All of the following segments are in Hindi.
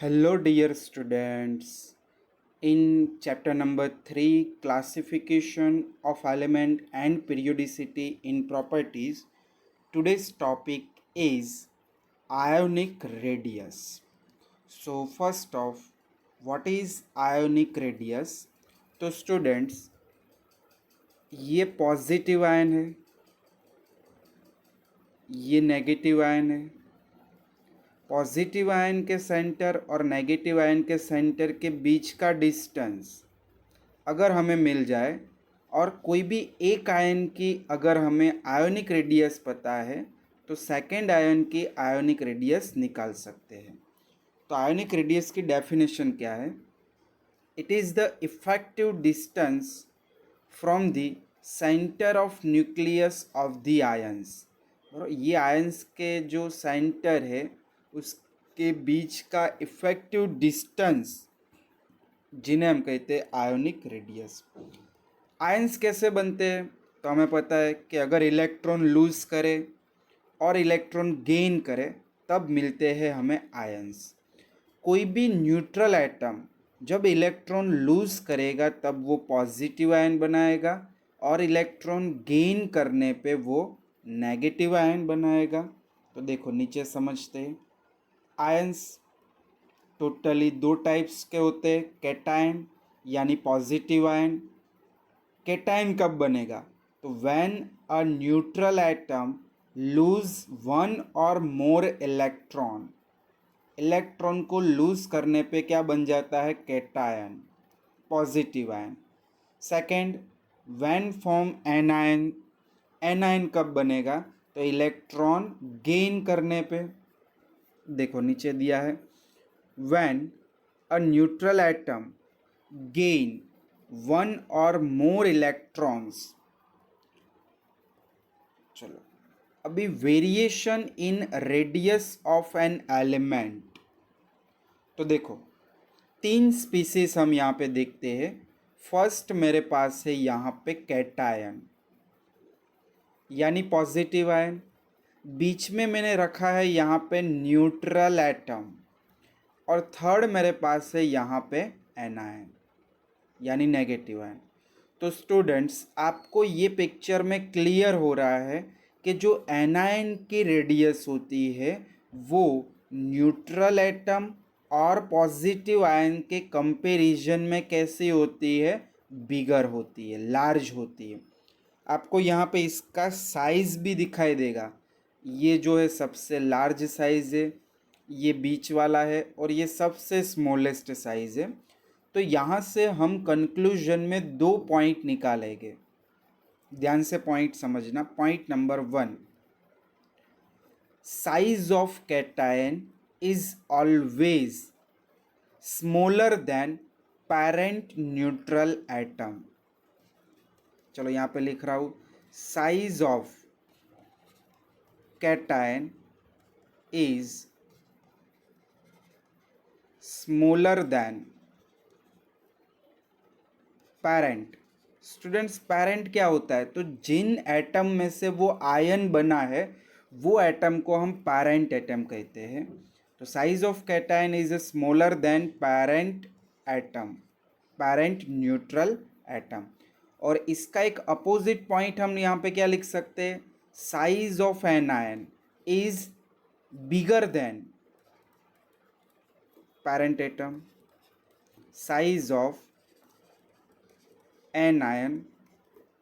Hello, dear students. In chapter number 3, classification of element and periodicity in properties, today's topic is ionic radius. So, first off, what is ionic radius? तो स्टूडेंट्स, ये पॉजिटिव आयन है, ये नेगेटिव आयन है। पॉजिटिव आयन के सेंटर और नेगेटिव आयन के सेंटर के बीच का डिस्टेंस अगर हमें मिल जाए और कोई भी एक आयन की अगर हमें आयोनिक रेडियस पता है तो सेकेंड आयन की आयोनिक रेडियस निकाल सकते हैं। तो आयोनिक रेडियस की डेफिनेशन क्या है? It is the effective distance from the centre of nucleus of the ions. ये आयंस के जो सेंटर है उसके बीच का इफेक्टिव डिस्टेंस जिन्हें हम कहते हैं आयोनिक रेडियस। आयंस कैसे बनते हैं? तो हमें पता है कि अगर इलेक्ट्रॉन लूज करे और इलेक्ट्रॉन गेन करे तब मिलते हैं हमें आयंस। कोई भी न्यूट्रल एटम जब इलेक्ट्रॉन लूज करेगा तब वो पॉजिटिव आयन बनाएगा और इलेक्ट्रॉन गेन करने पे वो नेगेटिव आयन बनाएगा। तो देखो नीचे समझते हैं। आयंस टोटली दो टाइप्स के होते हैं, कैटायन यानी पॉजिटिव आयन। कैटायन कब बनेगा? तो when a neutral atom lose one और मोर इलेक्ट्रॉन, इलेक्ट्रॉन को लूज करने पे क्या बन जाता है? Cation, positive ion. Second, when form anion. Anion कब बनेगा? तो इलेक्ट्रॉन गेन करने पे। देखो नीचे दिया है, when a neutral atom gain one or more electrons। चलो अभी variation in radius of an element. तो देखो तीन स्पीसीज हम यहाँ पे देखते हैं। फर्स्ट मेरे पास है यहाँ पे कैटायन यानी पॉजिटिव आयन। बीच में मैंने रखा है यहाँ पे न्यूट्रल एटम और थर्ड मेरे पास है यहाँ पे एनायन यानी नेगेटिव आयन। तो स्टूडेंट्स आपको ये पिक्चर में क्लियर हो रहा है कि जो एनायन की रेडियस होती है वो न्यूट्रल एटम और पॉजिटिव आयन के कंपैरिजन में कैसी होती है? बिगर होती है, लार्ज होती है। आपको यहाँ पे इसका साइज भी दिखाई देगा। ये जो है सबसे लार्ज साइज है, ये बीच वाला है और ये सबसे स्मॉलेस्ट साइज है। तो यहाँ से हम कंक्लूजन में दो पॉइंट निकालेंगे। ध्यान से पॉइंट समझना। Point number 1, size of cation is always smaller than parent neutral atom. चलो यहाँ पे लिख रहा हूँ, size of cation is smaller then parent. Students parent क्या होता है? तो जिन एटम में से वो आयन बना है वो एटम को हम पेरेंट एटम कहते हैं। तो size of cation is smaller then parent atom, parent neutral atom. और इसका एक अपोजिट पॉइंट हम यहाँ पे क्या लिख सकते हैं? Size of anion is bigger than parent atom. Size of anion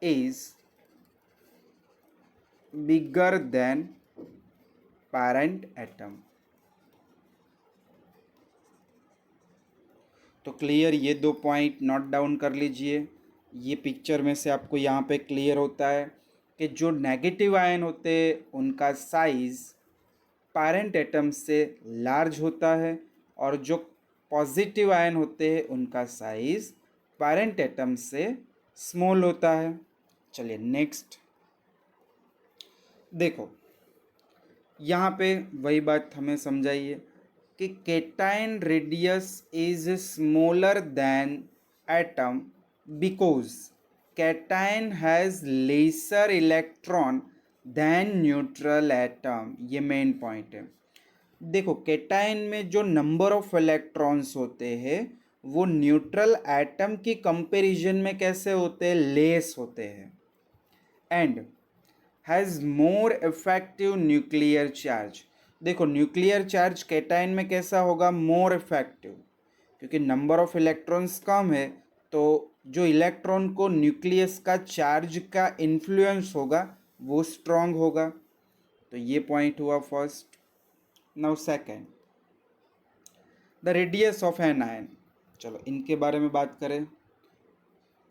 is bigger than parent atom। तो क्लियर, ये दो पॉइंट नोट डाउन कर लीजिए। ये पिक्चर में से आपको यहाँ पे क्लियर होता है कि जो नेगेटिव आयन होते हैं उनका साइज पेरेंट एटम से लार्ज होता है और जो पॉजिटिव आयन होते हैं उनका साइज पेरेंट एटम से स्मॉल होता है। चलिए नेक्स्ट देखो, यहाँ पे वही बात हमें समझाइए कि cation radius is smaller than atom because cation has lesser electron than neutral atom. ये मेन पॉइंट है। देखो कैटायन में जो नंबर ऑफ इलेक्ट्रॉन्स होते हैं वो न्यूट्रल एटम की कंपैरिजन में कैसे होते हैं, लेस होते हैं, and has more effective nuclear charge. देखो न्यूक्लियर चार्ज कैटायन में कैसा होगा, मोर इफेक्टिव, क्योंकि नंबर ऑफ इलेक्ट्रॉन्स कम है तो जो इलेक्ट्रॉन को न्यूक्लियस का चार्ज का इन्फ्लुएंस होगा वो स्ट्रांग होगा। तो ये पॉइंट हुआ first. Now second, the radius of anion. चलो इनके बारे में बात करें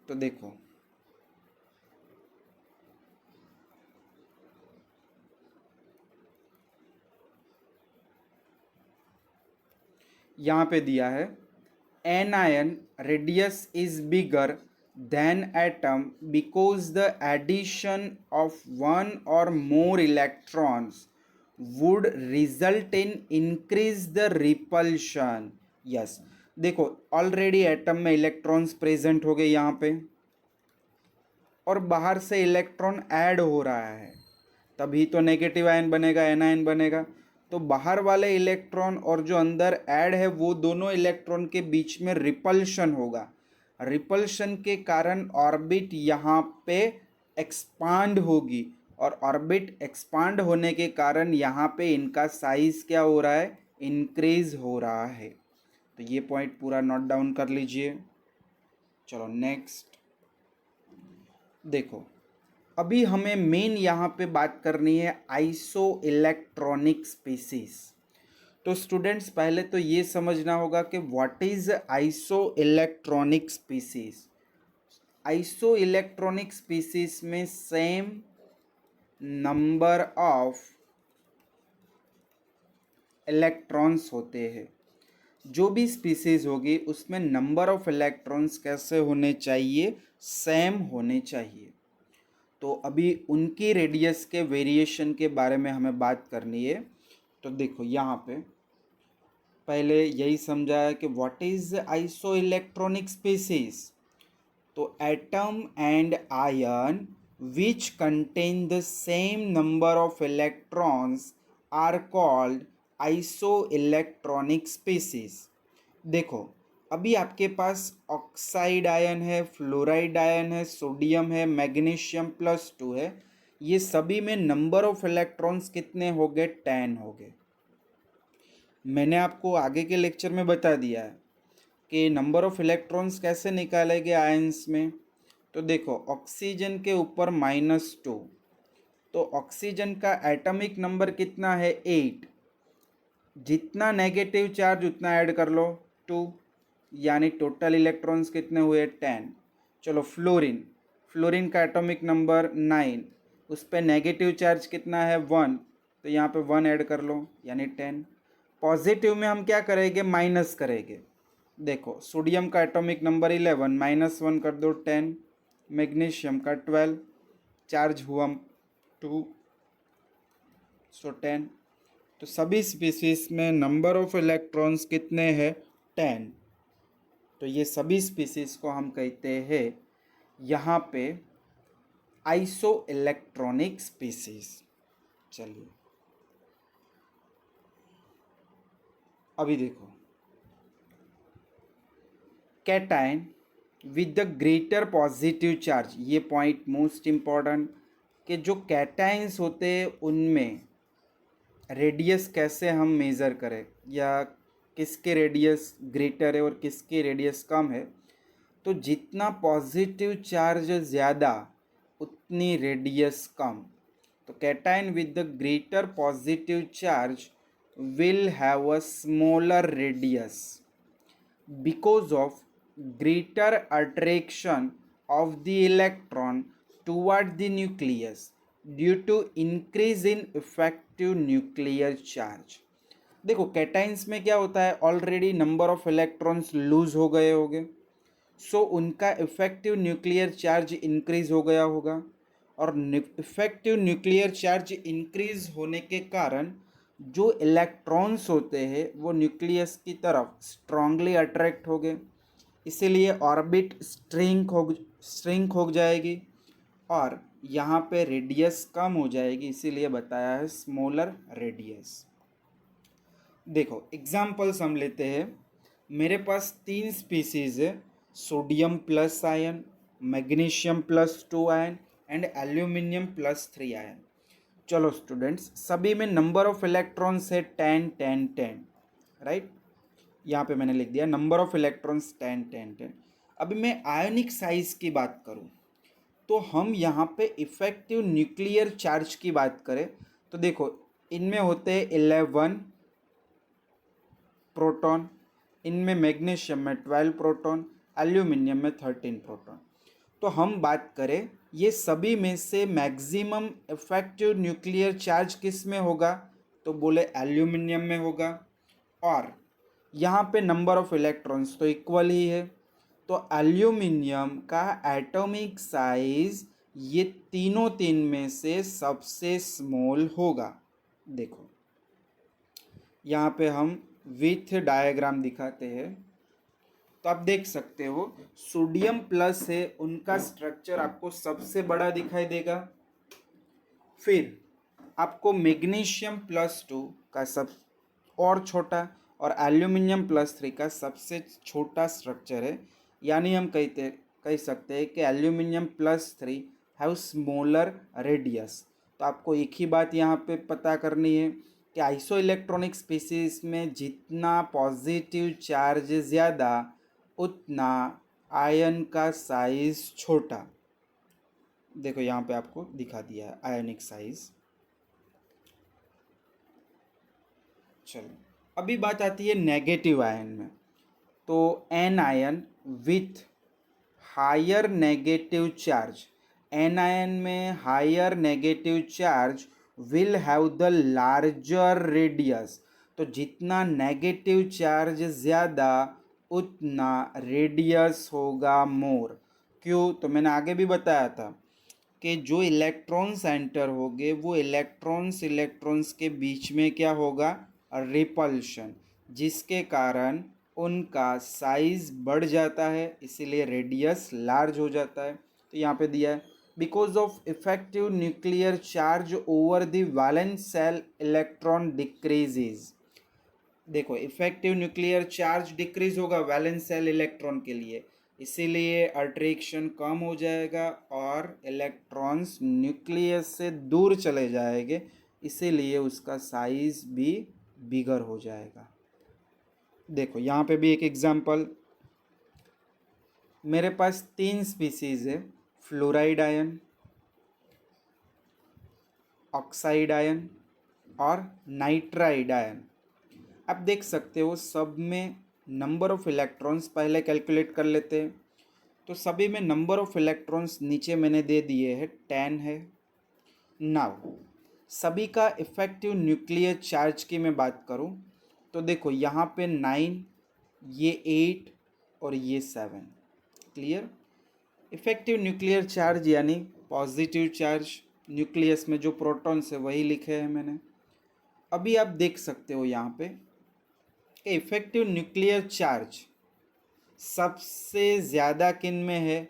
तो देखो यहाँ पे दिया है anion radius is bigger than atom because the addition of one or more electrons would result in increase the repulsion। yes, देखो ऑलरेडी एटम में इलेक्ट्रॉन्स प्रेजेंट हो गए यहाँ पे और बाहर से इलेक्ट्रॉन ऐड हो रहा है, तभी तो नेगेटिव आयन बनेगा, एनायन बनेगा। तो बाहर वाले इलेक्ट्रॉन और जो अंदर ऐड है वो दोनों इलेक्ट्रॉन के बीच में रिपल्शन होगा। रिपल्शन के कारण ऑर्बिट यहाँ पे एक्सपांड होगी और ऑर्बिट एक्सपांड होने के कारण यहाँ पे इनका साइज क्या हो रहा है, इंक्रीज हो रहा है। तो ये पॉइंट पूरा नोट डाउन कर लीजिए। चलो नेक्स्ट देखो, अभी हमें मेन यहाँ पे बात करनी है आइसो इलेक्ट्रॉनिक स्पीसीज। तो स्टूडेंट्स पहले तो ये समझना होगा कि what is isoelectronic species. Iso electronic species में सेम नंबर ऑफ इलेक्ट्रॉन्स होते हैं। जो भी स्पीसीज होगी उसमें नंबर ऑफ इलेक्ट्रॉन्स कैसे होने चाहिए, सेम होने चाहिए। तो अभी उनकी रेडियस के वेरिएशन के बारे में हमें बात करनी है। तो देखो यहाँ पे पहले यही समझा है कि what is isoelectronic species. तो atom and ion which contain the same number of electrons are called isoelectronic species. देखो अभी आपके पास ऑक्साइड आयन है, फ्लोराइड आयन है, सोडियम है, मैग्नीशियम +2 है। ये सभी में नंबर ऑफ इलेक्ट्रॉन्स कितने हो गए, 10 हो गए। मैंने आपको आगे के लेक्चर में बता दिया है कि नंबर ऑफ इलेक्ट्रॉन्स कैसे निकालेंगे आयंस में। तो देखो ऑक्सीजन के ऊपर -2, तो ऑक्सीजन का एटॉमिक नंबर कितना है, 8। जितना नेगेटिव चार्ज उतना ऐड कर लो, 2, यानी टोटल इलेक्ट्रॉन्स कितने हुए, 10। चलो फ्लोरीन, फ्लोरीन का एटॉमिक नंबर 9, उस पर नेगेटिव चार्ज कितना है, 1, तो यहाँ पे 1 ऐड कर लो यानी 10। पॉजिटिव में हम क्या करेंगे, माइनस करेंगे। देखो सोडियम का एटॉमिक नंबर 11, -1 कर दो 10, मैग्नीशियम का 12, चार्ज हुआ 2, सो 10। तो सभी स्पीसीज में नंबर ऑफ इलेक्ट्रॉन्स कितने हैं, 10। तो ये सभी स्पीसीज को हम कहते हैं यहाँ पे आइसो इलेक्ट्रॉनिक स्पीसीज। चलिए अभी देखो cation with the greater positive charge, ये पॉइंट मोस्ट इम्पॉर्टेंट, कि जो कैटायंस होते हैं उनमें रेडियस कैसे हम मेज़र करें या किसके रेडियस ग्रेटर है और किसके रेडियस कम है। तो जितना पॉजिटिव चार्ज ज़्यादा उतनी रेडियस कम। तो cation with the greater positive charge will have a smaller radius because of greater attraction of the electron toward the nucleus due to increase in effective nuclear charge। देखो कैटाइंस में क्या होता है, already number of electrons loose हो गए होंगे, सो उनका इफेक्टिव न्यूक्लियर चार्ज इंक्रीज हो गया होगा और इफेक्टिव न्यूक्लियर चार्ज इंक्रीज होने के कारण जो इलेक्ट्रॉन्स होते हैं वो न्यूक्लियस की तरफ स्ट्रांगली अट्रैक्ट हो गए, इसीलिए ऑर्बिट स्ट्रिंक हो जाएगी और यहाँ पे रेडियस कम हो जाएगी, इसीलिए बताया है स्मॉलर रेडियस। देखो एग्जाम्पल्स हम लेते हैं। मेरे पास 3 स्पीसीज है, sodium plus ion, magnesium plus 2 ion and aluminium plus 3 ion. चलो स्टूडेंट्स, सभी में नंबर ऑफ इलेक्ट्रॉन्स है 10 10 10, राइट। यहाँ पे मैंने लिख दिया नंबर ऑफ इलेक्ट्रॉन्स 10 10 10। अभी मैं आयोनिक साइज की बात करूँ तो हम यहाँ पे इफेक्टिव न्यूक्लियर चार्ज की बात करें तो देखो इनमें होते हैं 11 प्रोटॉन, इनमें मैग्नीशियम में 12 प्रोटॉन, एल्यूमिनियम में 13 प्रोटॉन। तो हम बात करें ये सभी में से मैक्सिमम इफेक्टिव न्यूक्लियर चार्ज किस में होगा, तो बोले एल्यूमिनियम में होगा। और यहाँ पे नंबर ऑफ इलेक्ट्रॉन्स तो इक्वल ही है, तो एल्यूमिनियम का एटॉमिक साइज ये तीनों तीन में से सबसे स्मॉल होगा। देखो यहाँ पे हम विथ डायग्राम दिखाते हैं तो आप देख सकते हो सोडियम प्लस है उनका स्ट्रक्चर आपको सबसे बड़ा दिखाई देगा। फिर आपको मैग्नीशियम प्लस 2 का सब और छोटा और एल्यूमिनियम प्लस 3 का सबसे छोटा स्ट्रक्चर है। यानी हम कह सकते हैं कि aluminium plus 3 have smaller radius. तो आपको एक ही बात यहाँ पे पता करनी है कि आइसो इलेक्ट्रॉनिक स्पीसीज में जितना पॉजिटिव चार्ज ज़्यादा उतना आयन का साइज छोटा। देखो यहाँ पे आपको दिखा दिया है आयनिक साइज। चलो अभी बात आती है नेगेटिव आयन में। तो anion with higher negative charge, anion में higher negative charge will have the larger radius. तो जितना नेगेटिव चार्ज ज़्यादा उतना रेडियस होगा मोर। क्यों, तो मैंने आगे भी बताया था कि जो इलेक्ट्रॉन्स एंटर होंगे वो इलेक्ट्रॉन्स के बीच में क्या होगा, रिपल्शन, जिसके कारण उनका साइज बढ़ जाता है, इसीलिए रेडियस लार्ज हो जाता है। तो यहाँ पे दिया है because of effective nuclear charge over the valence shell electron decreases. देखो इफेक्टिव न्यूक्लियर चार्ज डिक्रीज होगा वैलेंस सेल इलेक्ट्रॉन के लिए, इसीलिए अट्रैक्शन कम हो जाएगा और इलेक्ट्रॉन्स न्यूक्लियस से दूर चले जाएंगे, इसीलिए उसका साइज भी बिगर हो जाएगा। देखो यहाँ पे भी एक एग्जांपल, मेरे पास 3 स्पीसीज है, फ्लोराइड आयन, ऑक्साइड आयन और नाइट्राइड आयन। आप देख सकते हो सब में नंबर ऑफ इलेक्ट्रॉन्स पहले कैलकुलेट कर लेते हैं। तो सभी में नंबर ऑफ इलेक्ट्रॉन्स नीचे मैंने दे दिए हैं 10 है। नाउ सभी का इफेक्टिव न्यूक्लियर चार्ज की मैं बात करूं तो देखो यहाँ पे 9, ये 8 और ये 7। क्लियर। इफेक्टिव न्यूक्लियर चार्ज यानी पॉजिटिव चार्ज, न्यूक्लियस में जो प्रोटॉन्स है वही लिखे हैं मैंने। अभी आप देख सकते हो यहाँ पे कि इफेक्टिव न्यूक्लियर चार्ज सबसे ज़्यादा किन में है,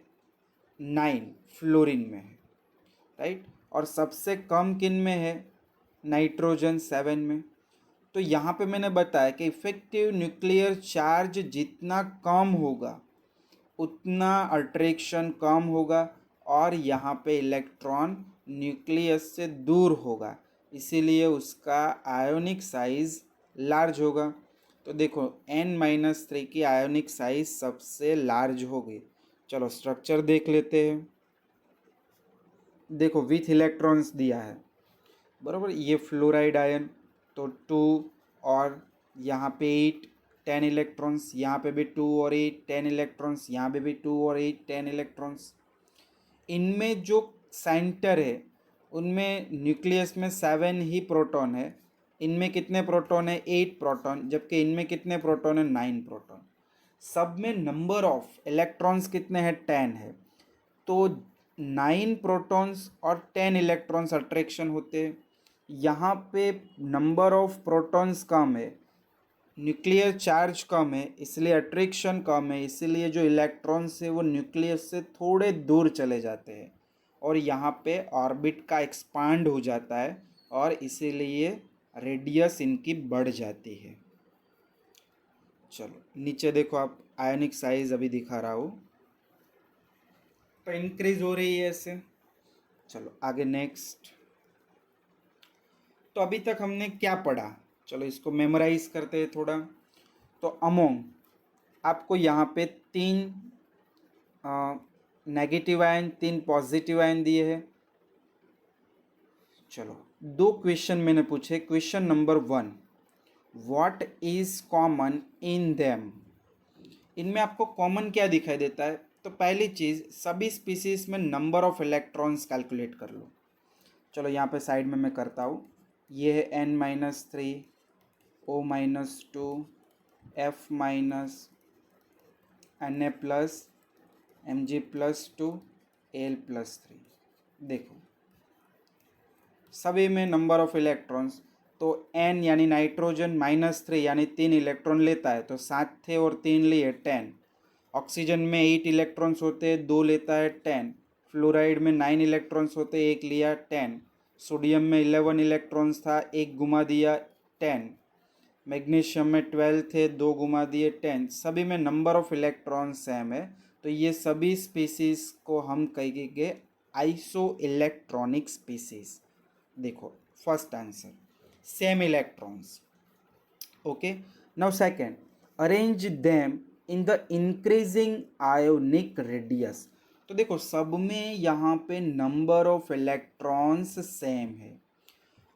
9 फ्लोरीन में है, राइट। और सबसे कम किन में है, नाइट्रोजन 7 में। तो यहाँ पे मैंने बताया कि इफेक्टिव न्यूक्लियर चार्ज जितना कम होगा उतना अट्रैक्शन कम होगा और यहाँ पे इलेक्ट्रॉन न्यूक्लियस से दूर होगा, इसीलिए उसका आयोनिक साइज लार्ज होगा। तो देखो n-3 की आयोनिक साइज सबसे लार्ज होगी। चलो स्ट्रक्चर देख लेते हैं। देखो विथ इलेक्ट्रॉन्स दिया है बराबर, ये फ्लोराइड आयन तो 2 और यहाँ पे 8 10 इलेक्ट्रॉन्स, यहाँ पे भी 2 और 8 10 इलेक्ट्रॉन्स, यहाँ पे भी 2 और 8 10 इलेक्ट्रॉन्स। इनमें जो सेंटर है उनमें न्यूक्लियस में 7 ही प्रोटॉन है, इनमें कितने प्रोटॉन है, 8 प्रोटॉन, जबकि इनमें कितने प्रोटॉन है, 9 प्रोटॉन। सब में नंबर ऑफ इलेक्ट्रॉन्स कितने हैं, 10 है। तो 9 प्रोटॉन्स और 10 इलेक्ट्रॉन्स अट्रैक्शन होते हैं। यहाँ पे नंबर ऑफ प्रोटॉन्स कम है, न्यूक्लियर चार्ज कम है, इसलिए अट्रैक्शन कम है, इसीलिए जो इलेक्ट्रॉन्स है वो न्यूक्लियस से थोड़े दूर चले जाते हैं और यहाँ पे ऑर्बिट का एक्सपांड हो जाता है और इसीलिए रेडियस इनकी बढ़ जाती है। चलो नीचे देखो आप, आयनिक साइज अभी दिखा रहा हूँ, तो इंक्रीज हो रही है ऐसे। चलो आगे नेक्स्ट। तो अभी तक हमने क्या पढ़ा, चलो इसको मेमोराइज करते हैं थोड़ा। तो अमोंग आपको यहाँ पे 3 नेगेटिव आयन 3 पॉजिटिव आयन दिए हैं। चलो 2 क्वेश्चन मैंने पूछे। Question number 1, what is common in them. इनमें आपको कॉमन क्या दिखाई देता है? तो पहली चीज़, सभी स्पीसीज में नंबर ऑफ इलेक्ट्रॉन्स कैलकुलेट कर लो। चलो यहाँ पे साइड में मैं करता हूँ। ये है n-3, O-2, F-, Na+, Mg+2, Al+3। देखो सभी में नंबर ऑफ इलेक्ट्रॉन्स, तो n यानी नाइट्रोजन -3 यानी 3 इलेक्ट्रॉन लेता है, तो 7 थे और 3 लिए 10। ऑक्सीजन में 8 इलेक्ट्रॉन्स होते हैं, 2 लेता है 10। फ्लोराइड में 9 इलेक्ट्रॉन्स होते हैं, 1 लिया 10। सोडियम में 11 इलेक्ट्रॉन्स था, 1 घुमा दिया 10। मैग्नीशियम में 12 थे, 2 घुमा दिए 10। सभी में नंबर ऑफ इलेक्ट्रॉन सेम है, तो ये सभी स्पीसीज को हम कहेंगे आइसो इलेक्ट्रॉनिक स्पीसीज। देखो first answer same electrons. Okay, now second, arrange them in the increasing ionic radius. तो देखो सब में यहाँ पे नंबर ऑफ इलेक्ट्रॉन्स सेम है।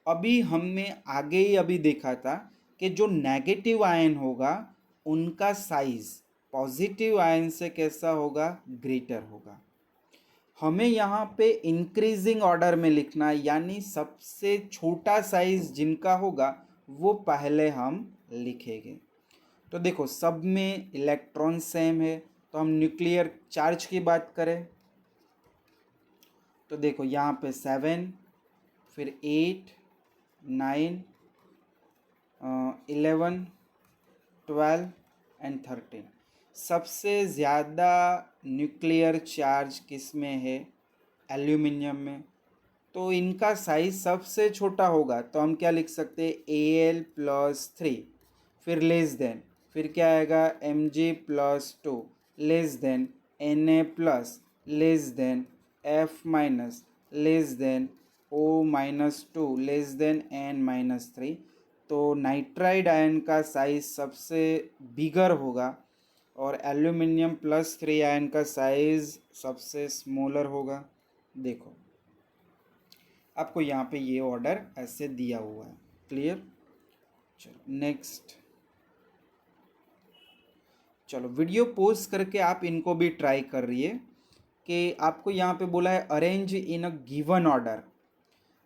अभी हमने आगे ही अभी देखा था कि जो नेगेटिव आयन होगा उनका साइज पॉजिटिव आयन से कैसा होगा, ग्रेटर होगा। हमें यहाँ पे इंक्रीजिंग ऑर्डर में लिखना है, यानी सबसे छोटा साइज जिनका होगा वो पहले हम लिखेंगे। तो देखो सब में इलेक्ट्रॉन सेम है, तो हम न्यूक्लियर चार्ज की बात करें तो देखो यहाँ पे 7, फिर 8, 9, 11, 12 एंड 13। सबसे ज़्यादा न्यूक्लियर चार्ज किस में है, एल्यूमिनियम में, तो इनका साइज सबसे छोटा होगा। तो हम क्या लिख सकते हैं, Al+3, फिर लेस देन, फिर क्या आएगा Mg+2, less than Na+, less than F-, less than O-2, less than N-3। तो नाइट्राइड आयन का साइज सबसे बिगर होगा और एल्यूमिनियम+3 आयन का साइज सबसे स्मॉलर होगा। देखो आपको यहाँ पे ये ऑर्डर ऐसे दिया हुआ है, क्लियर। चलो नेक्स्ट। चलो वीडियो पोज करके आप इनको भी ट्राई कर रही है कि आपको यहाँ पे बोला है arrange in a given order.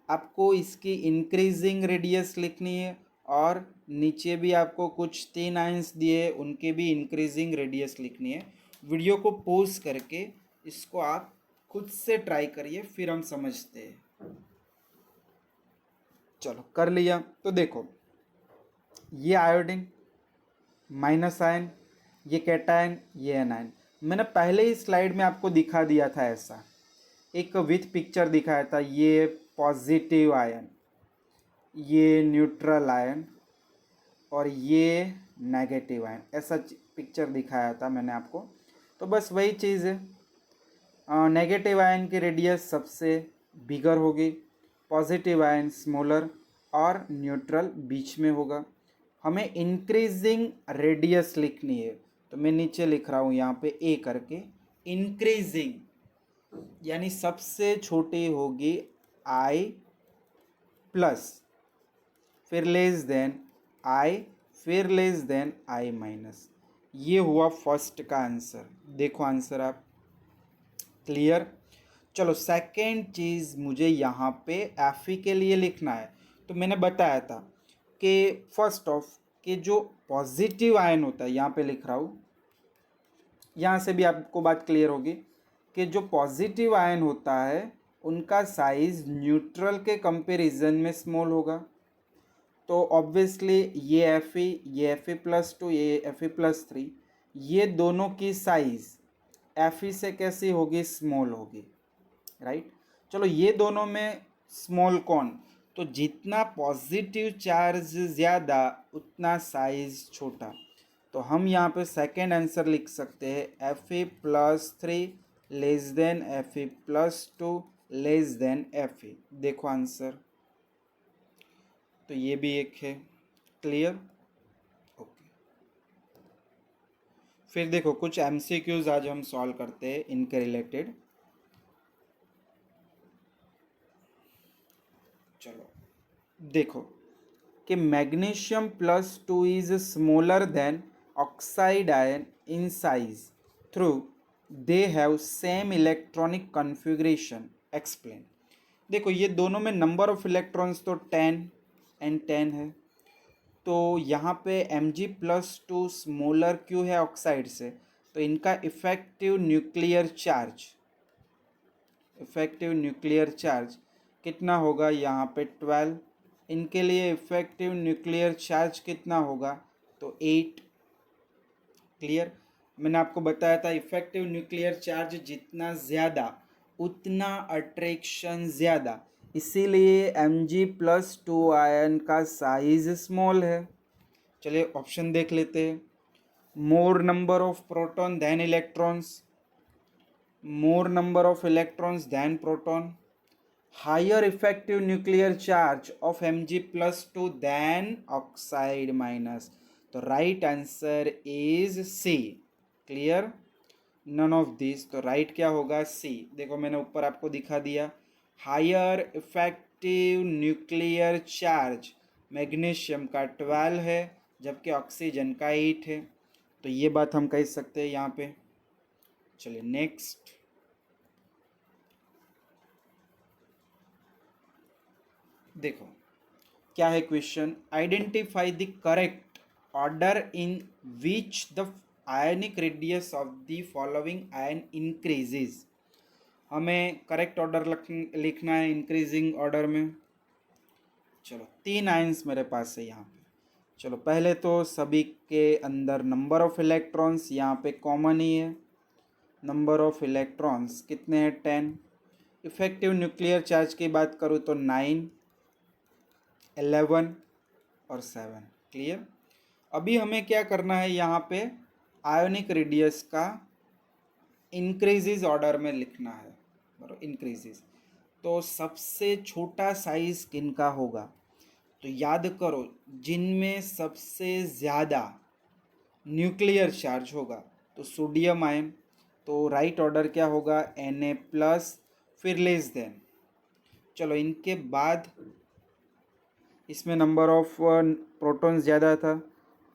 आपको इसकी इंक्रीजिंग रेडियस लिखनी है और नीचे भी आपको कुछ 3 आयंस दिए उनके भी इंक्रीजिंग रेडियस लिखनी है। वीडियो को पोज करके इसको आप खुद से ट्राई करिए, फिर हम समझते हैं। चलो कर लिया। तो देखो ये आयोडीन माइनस आयन, ये कैटायन, ये एनायन। मैंने पहले ही स्लाइड में आपको दिखा दिया था, ऐसा एक विथ पिक्चर दिखाया था। ये पॉजिटिव आयन, ये न्यूट्रल आयन और ये नेगेटिव आयन, ऐसा पिक्चर दिखाया था मैंने आपको। तो बस वही चीज़ है, नेगेटिव आयन की रेडियस सबसे बिगर होगी, पॉजिटिव आयन स्मॉलर और न्यूट्रल बीच में होगा। हमें इंक्रीजिंग रेडियस लिखनी है, तो मैं नीचे लिख रहा हूँ यहाँ पे ए करके। इंक्रीजिंग यानी सबसे छोटी होगी आई प्लस, फिर लेस देन आई, फिर लेस देन आई माइनस। ये हुआ फर्स्ट का आंसर। देखो आंसर आप, क्लियर। चलो सेकेंड चीज़ मुझे यहाँ पे एफी के लिए लिखना है। तो मैंने बताया था कि फर्स्ट ऑफ कि जो पॉजिटिव आयन होता है, यहाँ पे लिख रहा हूँ, यहाँ से भी आपको बात क्लियर होगी कि जो पॉजिटिव आयन होता है उनका साइज न्यूट्रल के कंपैरिजन में स्मॉल होगा। तो ऑब्वियसली ये Fe+2, ये Fe+3, ये दोनों की साइज Fe से कैसी होगी, स्मॉल होगी, राइट। चलो ये दोनों में स्मॉल कौन, तो जितना पॉजिटिव चार्ज ज़्यादा उतना साइज छोटा। तो हम यहाँ पे सेकेंड आंसर लिख सकते हैं Fe+3 less than Fe+2 less than Fe। देखो आंसर, तो ये भी एक है। क्लियर? ओके। फिर देखो कुछ MCQs आज हम सॉल्व करते हैं इनके रिलेटेड। चलो देखो कि Mg+2 is smaller then oxide ion in size through they have same electronic configuration, explain. देखो ये दोनों में नंबर ऑफ इलेक्ट्रॉन्स तो 10 एंड 10 है, तो यहाँ पे Mg+2 स्मॉलर क्यों है ऑक्साइड से, तो इनका इफेक्टिव न्यूक्लियर चार्ज कितना होगा यहाँ पे 12। इनके लिए इफेक्टिव न्यूक्लियर चार्ज कितना होगा, तो 8। क्लियर? मैंने आपको बताया था इफेक्टिव न्यूक्लियर चार्ज जितना ज़्यादा उतना अट्रैक्शन ज़्यादा, इसीलिए Mg+2 आयन का साइज स्मॉल है। चलिए ऑप्शन देख लेते हैं। More number of proton than electrons, more number of electrons than proton, higher effective nuclear charge of Mg+2 than oxide minus। तो right answer is C. Clear? None of this, तो राइट क्या होगा, सी। देखो मैंने ऊपर आपको दिखा दिया, higher effective nuclear charge magnesium का 12 है जबकि ऑक्सीजन का 8 है, तो ये बात हम कह सकते हैं यहाँ पे। चलिए नेक्स्ट। देखो क्या है question, identify the correct order in which the ionic radius of the following ion increases. हमें करेक्ट ऑर्डर लिखना है इंक्रीजिंग ऑर्डर में। चलो 3 आयन्स मेरे पास है यहाँ पे। चलो पहले तो सभी के अंदर नंबर ऑफ इलेक्ट्रॉन्स यहाँ पे कॉमन ही है, नंबर ऑफ इलेक्ट्रॉन्स कितने हैं 10। इफेक्टिव न्यूक्लियर चार्ज की बात करूँ तो 9, 11 और 7। क्लियर? अभी हमें क्या करना है, यहाँ पे आयोनिक रेडियस का इंक्रीजेस ऑर्डर में लिखना है, बराबर, इंक्रीजेस। तो सबसे छोटा साइज किनका होगा, तो याद करो जिनमें सबसे ज़्यादा न्यूक्लियर चार्ज होगा तो सोडियम आयन, तो राइट ऑर्डर क्या होगा, Na+, फिर लेस देन। चलो इनके बाद इसमें नंबर ऑफ प्रोटॉन्स ज़्यादा था,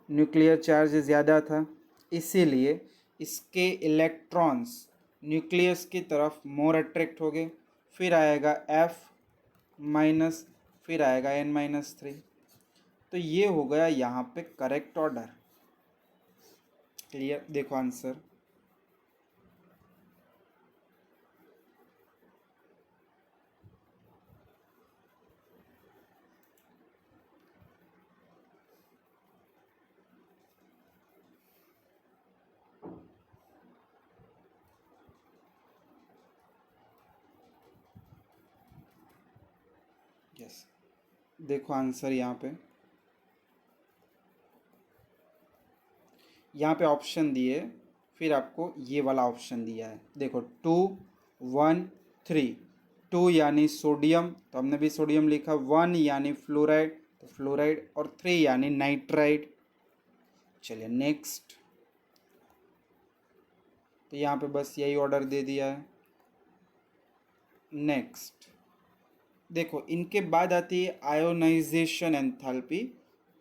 न्यूक्लियर चार्ज ज़्यादा था, इसीलिए इसके इलेक्ट्रॉन्स न्यूक्लियस की तरफ मोर अट्रैक्ट हो गए। फिर आएगा F-, फिर आएगा N-3। तो ये हो गया यहाँ पे करेक्ट ऑर्डर। क्लियर? देखो आंसर, यस। देखो आंसर यहाँ पे ऑप्शन दिए, फिर आपको ये वाला ऑप्शन दिया है। देखो 2, 1, 3। 2 यानी सोडियम, तो हमने भी सोडियम लिखा। 1 यानी फ्लोराइड, तो फ्लोराइड, और 3 यानी नाइट्राइड। चलिए नेक्स्ट। तो यहाँ पे बस यही ऑर्डर दे दिया है। नेक्स्ट देखो इनके बाद आती है आयोनाइजेशन एंथैल्पी।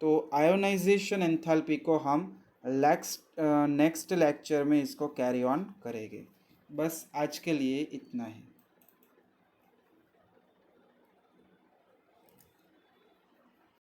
तो आयोनाइजेशन एंथैल्पी को हम नेक्स्ट लेक्चर में इसको कैरी ऑन करेंगे। बस आज के लिए इतना ही।